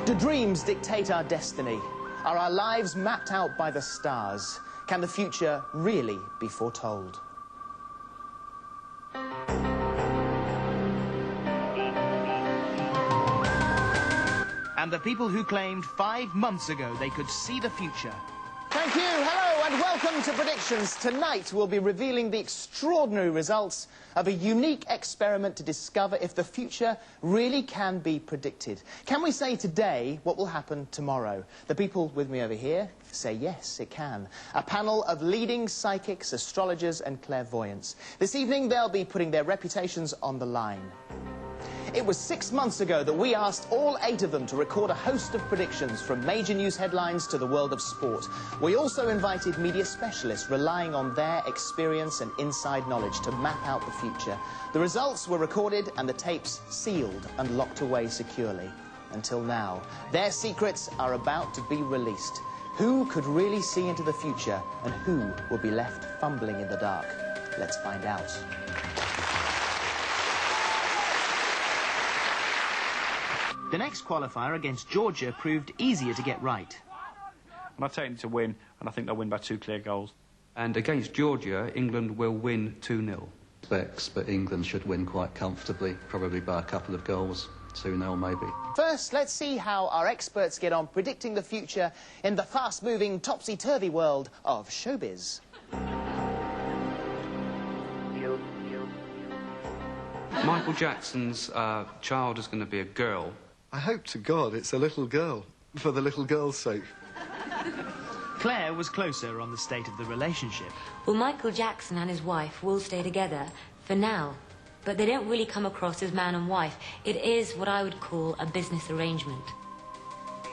Do dreams dictate our destiny? Are our lives mapped out by the stars? Can the future really be foretold? And the people who claimed 5 months ago they could see the future. Thank you, hello and welcome to Predictions. Tonight we'll be revealing the extraordinary results of a unique experiment to discover if the future really can be predicted. Can we say today what will happen tomorrow? The people with me over here say yes, it can. A panel of leading psychics, astrologers and clairvoyants. This evening they'll be putting their reputations on the line. It was 6 months ago that we asked all 8 of them to record a host of predictions from major news headlines to the world of sport. We also invited media specialists relying on their experience and inside knowledge to map out the future. The results were recorded and the tapes sealed and locked away securely. Until now, their secrets are about to be released. Who could really see into the future and who will be left fumbling in the dark? Let's find out. The next qualifier against Georgia proved easier to get right. And I take them to win, and I think they'll win by 2 clear goals. And against Georgia, England will win 2-0. But England should win quite comfortably, probably by a couple of goals, 2-0 maybe. First, let's see how our experts get on predicting the future in the fast-moving, topsy-turvy world of showbiz. Michael Jackson's child is going to be a girl. I hope to God it's a little girl, for the little girl's sake. Claire was closer on the state of the relationship. Well, Michael Jackson and his wife will stay together for now, but they don't really come across as man and wife. It is what I would call a business arrangement.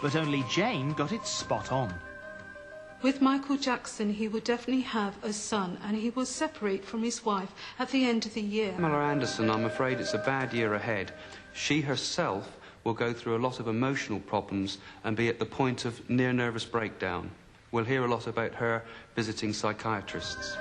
But only Jane got it spot on. With Michael Jackson, he will definitely have a son, and he will separate from his wife at the end of the year. Pamela Anderson, I'm afraid it's a bad year ahead. She herself will go through a lot of emotional problems and be at the point of near nervous breakdown. We'll hear a lot about her visiting psychiatrists.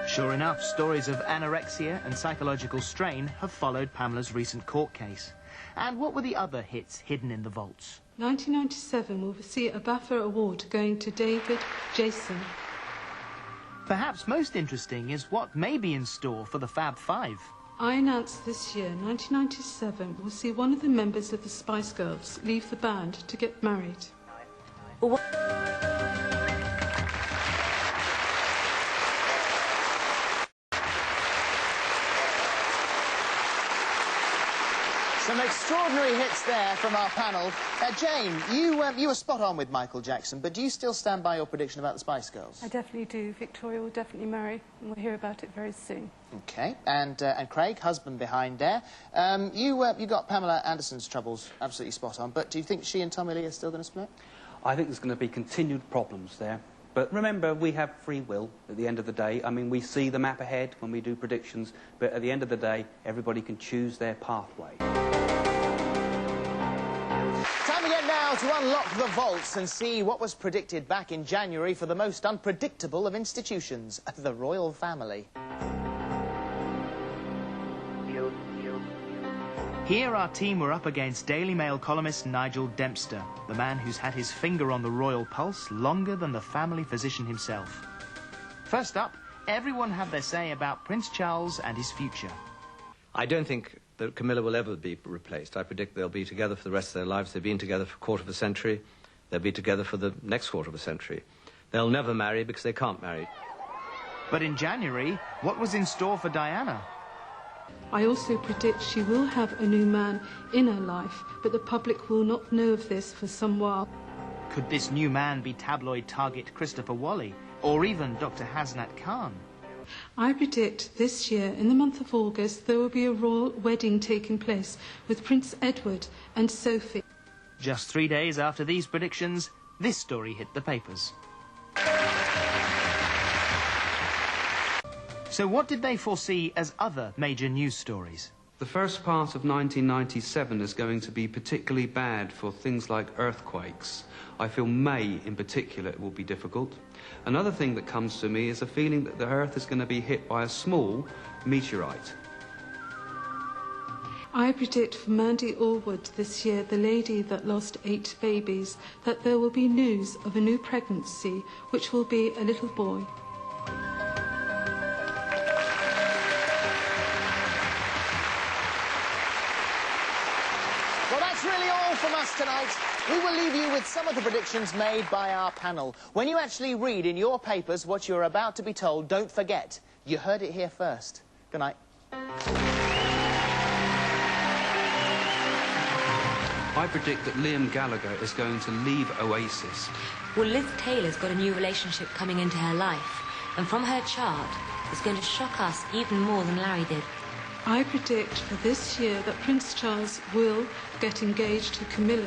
Sure enough, stories of anorexia and psychological strain have followed Pamela's recent court case. And what were the other hits hidden in the vaults? 1997 will see a BAFTA award going to David Jason. Perhaps most interesting is what may be in store for the Fab Five. I announced this year, 1997, will see one of the members of the Spice Girls leave the band to get married. Well, Some extraordinary hits there from our panel. Jane, you were spot on with Michael Jackson, but do you still stand by your prediction about the Spice Girls? I definitely do. Victoria will definitely marry, and we'll hear about it very soon. OK. And Craig, husband behind there. You got Pamela Anderson's troubles absolutely spot on, but do you think she and Tommy Lee are still going to split? I think there's going to be continued problems there. But remember, we have free will at the end of the day. I mean, we see the map ahead when we do predictions, but at the end of the day, everybody can choose their pathway. Time again now to unlock the vaults and see what was predicted back in January for the most unpredictable of institutions, the royal family. Here our team were up against Daily Mail columnist Nigel Dempster, the man who's had his finger on the royal pulse longer than the family physician himself. First up, everyone had their say about Prince Charles and his future. I don't think that Camilla will ever be replaced. I predict they'll be together for the rest of their lives. They've been together for a quarter of a century. They'll be together for the next quarter of a century. They'll never marry because they can't marry. But in January, what was in store for Diana? I also predict she will have a new man in her life, but the public will not know of this for some while. Could this new man be tabloid target Christopher Wally, or even Dr. Hasnat Khan? I predict this year, in the month of August, there will be a royal wedding taking place with Prince Edward and Sophie. Just 3 days after these predictions, this story hit the papers. So what did they foresee as other major news stories? The first part of 1997 is going to be particularly bad for things like earthquakes. I feel May, in particular, will be difficult. Another thing that comes to me is a feeling that the Earth is going to be hit by a small meteorite. I predict for Mandy Allwood this year, the lady that lost 8 babies, that there will be news of a new pregnancy, which will be a little boy. Well, that's really all from us tonight. We will leave you with some of the predictions made by our panel. When you actually read in your papers what you're about to be told, don't forget, you heard it here first. Good night. I predict that Liam Gallagher is going to leave Oasis. Well, Liz Taylor's got a new relationship coming into her life, and from her chart, it's going to shock us even more than Larry did. I predict for this year that Prince Charles will get engaged to Camilla